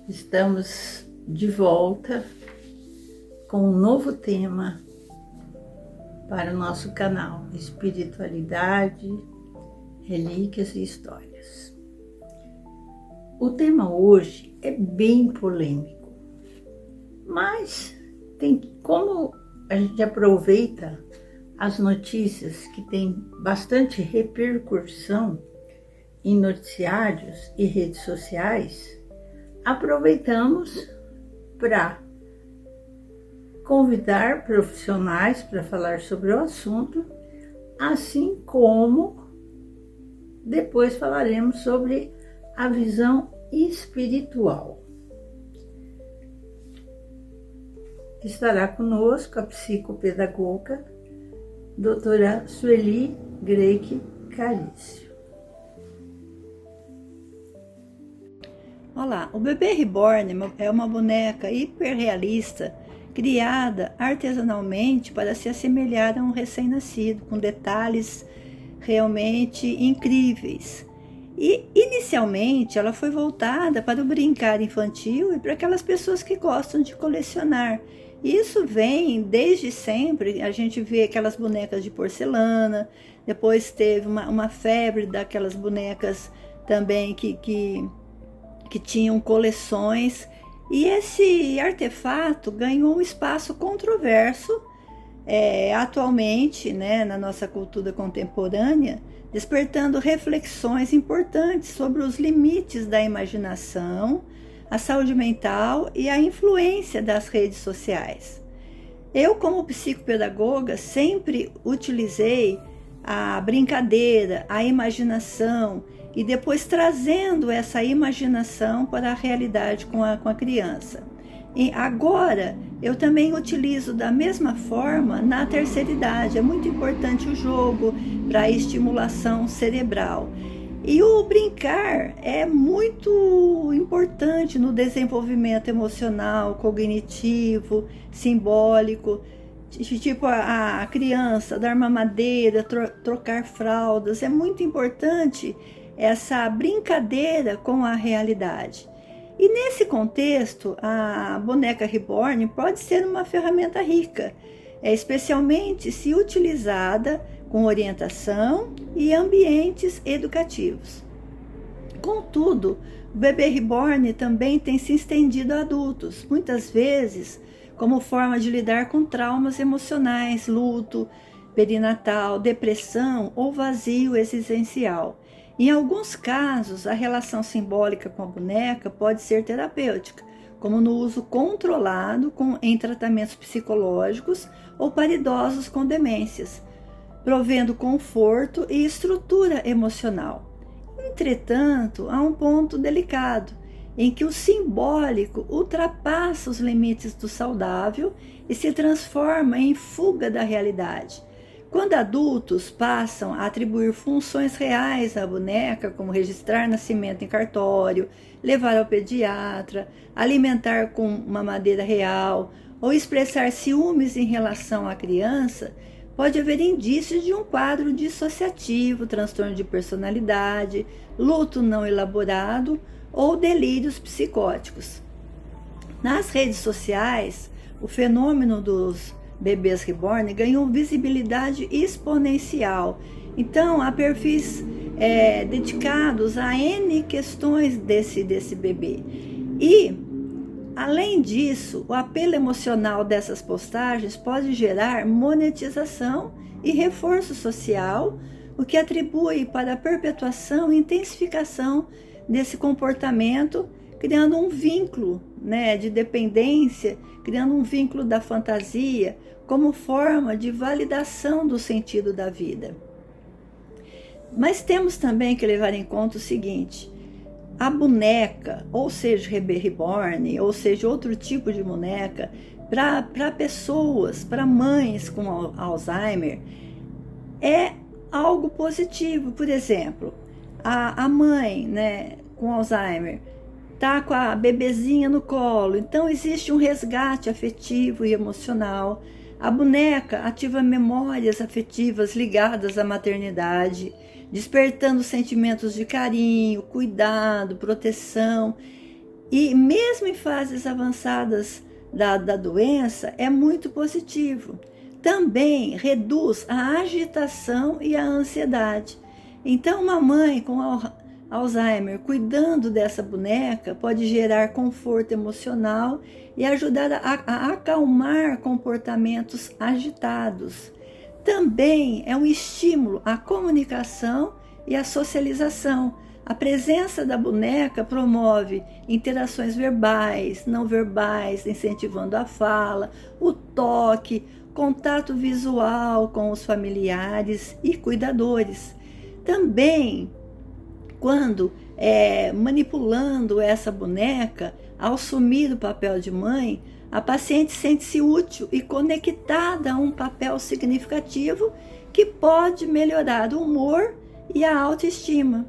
Estamos de volta com um novo tema para o nosso canal: Espiritualidade, Relíquias e Histórias. O tema hoje é bem polêmico, mas como a gente aproveita as notícias que têm bastante repercussão em noticiários e redes sociais, aproveitamos para convidar profissionais para falar sobre o assunto, assim como depois falaremos sobre a visão espiritual. Estará conosco a psicopedagoga doutora Sueli Greik Carício. Olá, o bebê reborn é uma boneca hiperrealista criada artesanalmente para se assemelhar a um recém-nascido, com detalhes realmente incríveis. E inicialmente ela foi voltada para o brincar infantil e para aquelas pessoas que gostam de colecionar. Isso vem desde sempre. A gente vê aquelas bonecas de porcelana, depois teve uma febre daquelas bonecas também que tinham coleções, e esse artefato ganhou um espaço controverso atualmente, na nossa cultura contemporânea, despertando reflexões importantes sobre os limites da imaginação, a saúde mental e a influência das redes sociais. Eu, como psicopedagoga, sempre utilizei a brincadeira, a imaginação, e depois trazendo essa imaginação para a realidade com a criança. E agora, eu também utilizo da mesma forma na terceira idade. É muito importante o jogo para a estimulação cerebral. E o brincar é muito importante no desenvolvimento emocional, cognitivo, simbólico. Tipo a criança dar mamadeira, trocar fraldas. É muito importante essa brincadeira com a realidade. E nesse contexto, a boneca reborn pode ser uma ferramenta rica, especialmente se utilizada com orientação e ambientes educativos. Contudo, o bebê reborn também tem se estendido a adultos, muitas vezes como forma de lidar com traumas emocionais, luto perinatal, depressão ou vazio existencial. Em alguns casos, a relação simbólica com a boneca pode ser terapêutica, como no uso controlado em tratamentos psicológicos ou para idosos com demências, provendo conforto e estrutura emocional. Entretanto, há um ponto delicado, em que o simbólico ultrapassa os limites do saudável e se transforma em fuga da realidade. Quando adultos passam a atribuir funções reais à boneca, como registrar nascimento em cartório, levar ao pediatra, alimentar com mamadeira real ou expressar ciúmes em relação à criança, pode haver indícios de um quadro dissociativo, transtorno de personalidade, luto não elaborado ou delírios psicóticos. Nas redes sociais, o fenômeno dos bebês reborn ganhou visibilidade exponencial. Então, há perfis dedicados a N questões desse bebê. E, além disso, o apelo emocional dessas postagens pode gerar monetização e reforço social, o que atribui para a perpetuação e intensificação desse comportamento, criando um vínculo de dependência, criando um vínculo da fantasia como forma de validação do sentido da vida. Mas temos também que levar em conta o seguinte: a boneca, ou seja, bebê reborn, ou seja, outro tipo de boneca, para pessoas, para mães com Alzheimer, é algo positivo. Por exemplo, a mãe com Alzheimer está com a bebezinha no colo, então existe um resgate afetivo e emocional. A boneca ativa memórias afetivas ligadas à maternidade, despertando sentimentos de carinho, cuidado, proteção. E mesmo em fases avançadas da doença, é muito positivo. Também reduz a agitação e a ansiedade. Então, uma mãe com Alzheimer cuidando dessa boneca pode gerar conforto emocional e ajudar a acalmar comportamentos agitados. Também é um estímulo à comunicação e à socialização. A presença da boneca promove interações verbais, não verbais, incentivando a fala, o toque, contato visual com os familiares e cuidadores. Também, quando manipulando essa boneca, ao assumir o papel de mãe, a paciente sente-se útil e conectada a um papel significativo que pode melhorar o humor e a autoestima.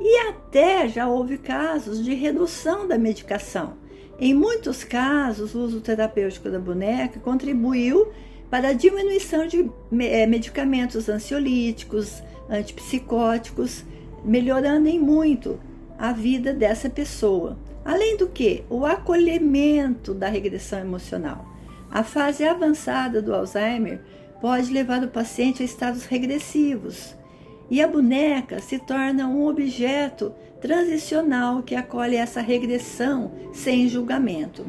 E até já houve casos de redução da medicação. Em muitos casos, o uso terapêutico da boneca contribuiu para a diminuição de medicamentos ansiolíticos, antipsicóticos, melhorando em muito a vida dessa pessoa. Além do que, o acolhimento da regressão emocional. A fase avançada do Alzheimer pode levar o paciente a estados regressivos. E a boneca se torna um objeto transicional que acolhe essa regressão sem julgamento.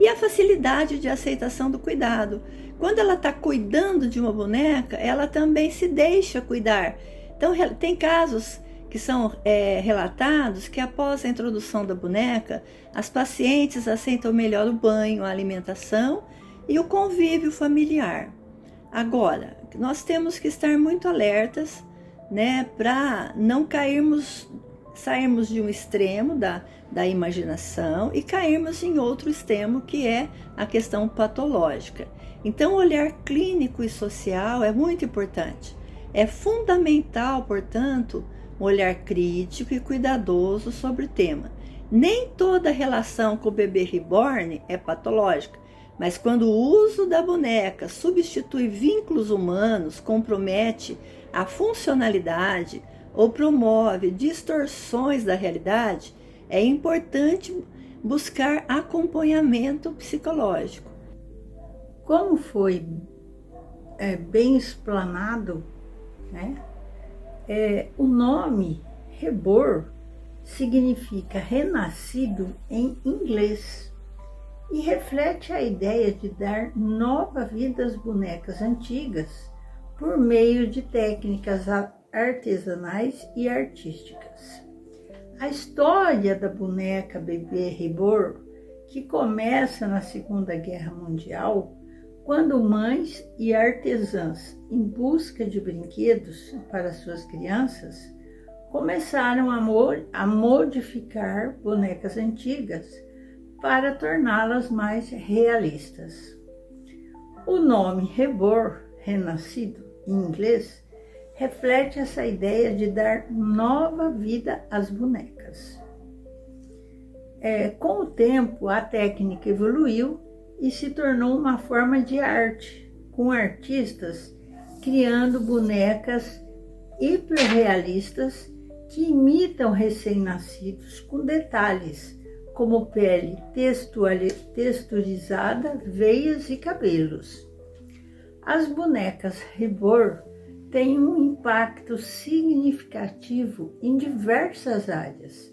E a facilidade de aceitação do cuidado. Quando ela está cuidando de uma boneca, ela também se deixa cuidar. Então, tem casos que são relatados que após a introdução da boneca, as pacientes aceitam melhor o banho, a alimentação e o convívio familiar. Agora, nós temos que estar muito alertas, né, para não sairmos de um extremo da imaginação e cairmos em outro extremo, que é a questão patológica. Então, o olhar clínico e social é muito importante. É fundamental, portanto, um olhar crítico e cuidadoso sobre o tema. Nem toda relação com o bebê reborn é patológica, mas quando o uso da boneca substitui vínculos humanos, compromete a funcionalidade ou promove distorções da realidade, é importante buscar acompanhamento psicológico. Como foi bem explanado, né? O nome Reborn significa renascido em inglês e reflete a ideia de dar nova vida às bonecas antigas por meio de técnicas artesanais e artísticas. A história da boneca bebê Reborn, que começa na Segunda Guerra Mundial, quando mães e artesãs, em busca de brinquedos para suas crianças, começaram a modificar bonecas antigas para torná-las mais realistas. O nome Reborn, renascido, em inglês, reflete essa ideia de dar nova vida às bonecas. Com o tempo, a técnica evoluiu e se tornou uma forma de arte, com artistas criando bonecas hiperrealistas que imitam recém-nascidos com detalhes como pele texturizada, veias e cabelos. As bonecas Reborn têm um impacto significativo em diversas áreas,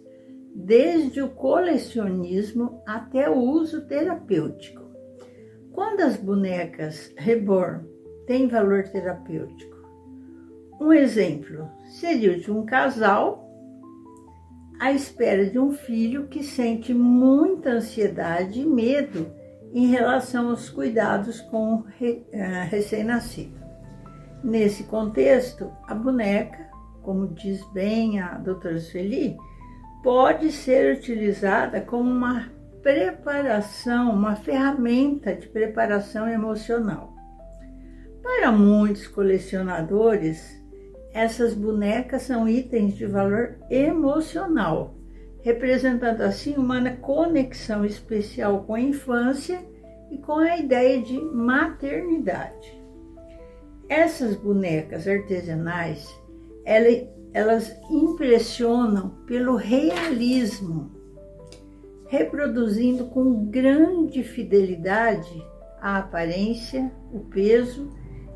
desde o colecionismo até o uso terapêutico. Quando as bonecas Reborn têm valor terapêutico? Um exemplo seria o de um casal à espera de um filho que sente muita ansiedade e medo em relação aos cuidados com o recém-nascido. Nesse contexto, a boneca, como diz bem a doutora Sueli, pode ser utilizada como uma ferramenta de preparação emocional. Para muitos colecionadores, essas bonecas são itens de valor emocional, representando assim uma conexão especial com a infância e com a ideia de maternidade. Essas bonecas artesanais, elas impressionam pelo realismo reproduzindo com grande fidelidade a aparência, o peso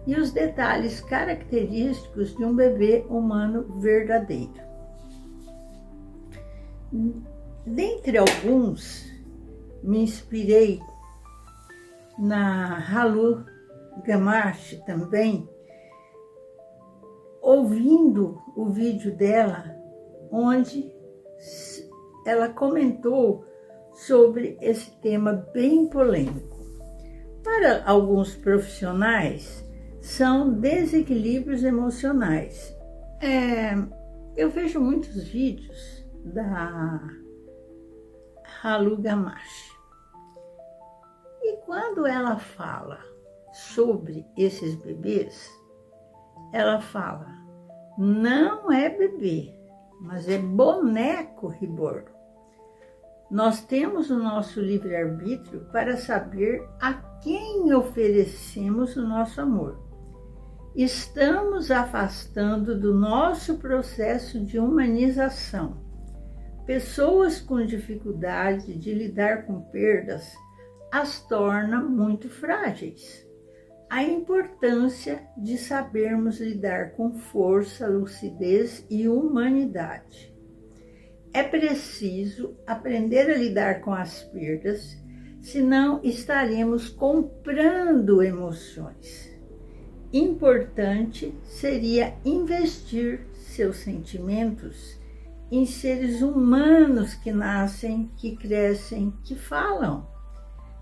e os detalhes característicos de um bebê humano verdadeiro. Dentre alguns, me inspirei na Halu Gamache também, ouvindo o vídeo dela, onde ela comentou sobre esse tema bem polêmico. Para alguns profissionais, são desequilíbrios emocionais. Eu vejo muitos vídeos da Halu Gamache. E quando ela fala sobre esses bebês, ela fala, não é bebê, mas é boneco reborn. Nós temos o nosso livre-arbítrio para saber a quem oferecemos o nosso amor. Estamos afastando do nosso processo de humanização. Pessoas com dificuldade de lidar com perdas as torna muito frágeis. A importância de sabermos lidar com força, lucidez e humanidade. É preciso aprender a lidar com as perdas, senão estaremos comprando emoções. Importante seria investir seus sentimentos em seres humanos que nascem, que crescem, que falam.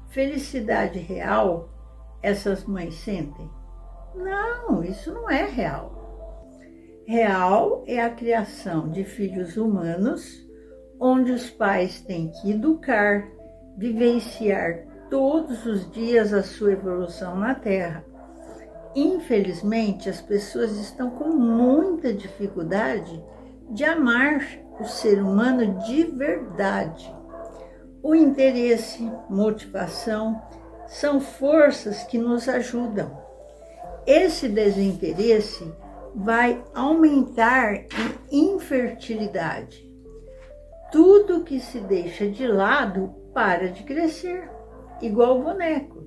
Felicidade real, essas mães sentem? Não, isso não é real. Real é a criação de filhos humanos, onde os pais têm que educar, vivenciar todos os dias a sua evolução na Terra. Infelizmente, as pessoas estão com muita dificuldade de amar o ser humano de verdade. O interesse, motivação, são forças que nos ajudam. Esse desinteresse vai aumentar em infertilidade. Tudo que se deixa de lado para de crescer, igual o boneco.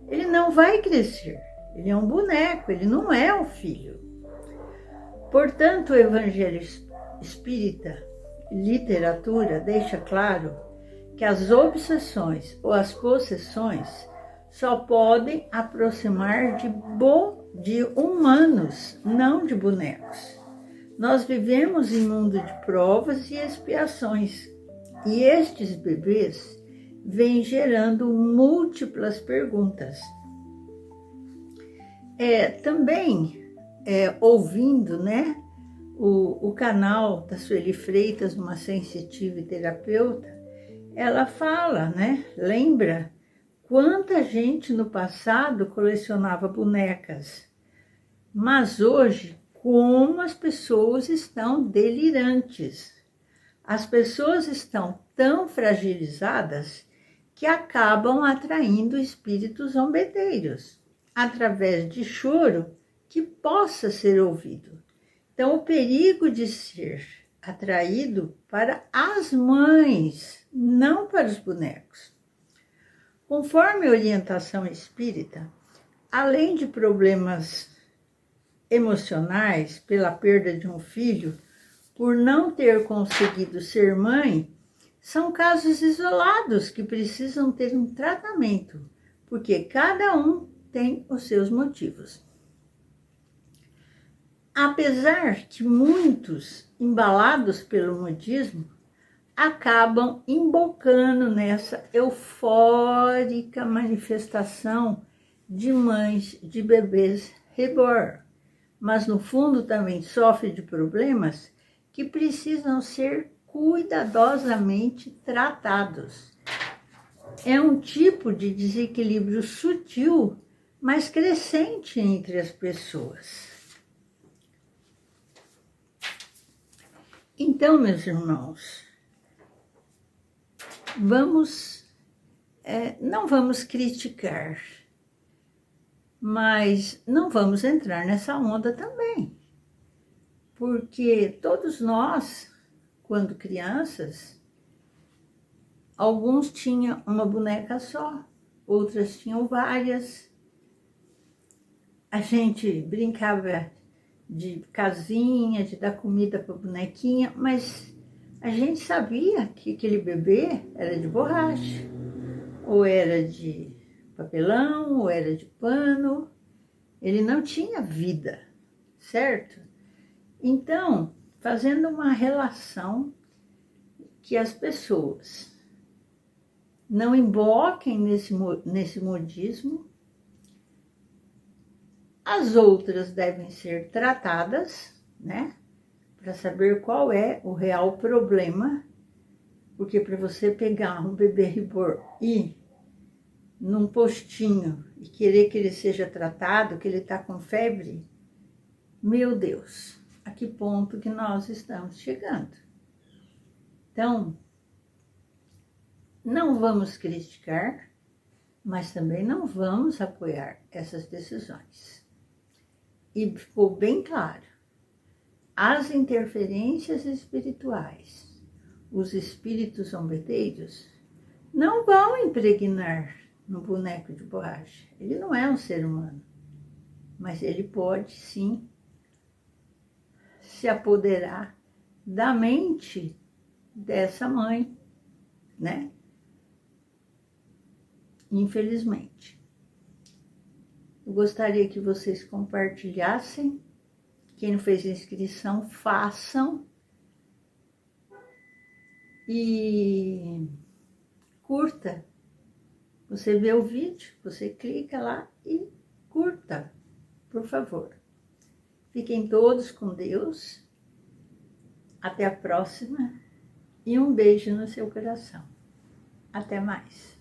Ele não vai crescer, ele é um boneco, ele não é um filho. Portanto, o Evangelho Espírita, literatura, deixa claro que as obsessões ou as possessões só podem aproximar de humanos, não de bonecos. Nós vivemos em mundo de provas e expiações, e estes bebês vêm gerando múltiplas perguntas. Também ouvindo, né, o canal da Sueli Freitas, uma sensitiva e terapeuta, ela fala, né, lembra quanta gente no passado colecionava bonecas, mas hoje, como as pessoas estão delirantes. As pessoas estão tão fragilizadas que acabam atraindo espíritos zombeteiros, através de choro que possa ser ouvido. Então, o perigo de ser atraído para as mães, não para os bonecos. Conforme a orientação espírita, além de problemas emocionais pela perda de um filho, por não ter conseguido ser mãe, são casos isolados que precisam ter um tratamento, porque cada um tem os seus motivos. Apesar que muitos, embalados pelo modismo, acabam embocando nessa eufórica manifestação de mães de bebês reborn, mas no fundo também sofre de problemas que precisam ser cuidadosamente tratados. É um tipo de desequilíbrio sutil, mas crescente entre as pessoas. Então, meus irmãos, não vamos criticar, mas não vamos entrar nessa onda também, porque todos nós, quando crianças, Alguns tinham uma boneca só, outras tinham várias. A gente brincava de casinha, de dar comida para a bonequinha, mas a gente sabia que aquele bebê era de borracha, ou era de papelão, ou era de pano. Ele não tinha vida, certo? Então, fazendo uma relação que as pessoas não emboquem nesse modismo, as outras devem ser tratadas, né? Para saber qual é o real problema, porque para você pegar um bebê reborn e num postinho e querer que ele seja tratado, que ele está com febre, meu Deus, a que ponto que nós estamos chegando? Então, não vamos criticar, mas também não vamos apoiar essas decisões. E ficou bem claro, as interferências espirituais, os espíritos zombeteiros, não vão impregnar no boneco de borracha. Ele não é um ser humano, mas ele pode sim se apoderar da mente dessa mãe, né? Infelizmente. Eu gostaria que vocês compartilhassem. Quem não fez inscrição, façam. E curta. Você vê o vídeo, você clica lá e curta, por favor. Fiquem todos com Deus. Até a próxima. E um beijo no seu coração. Até mais.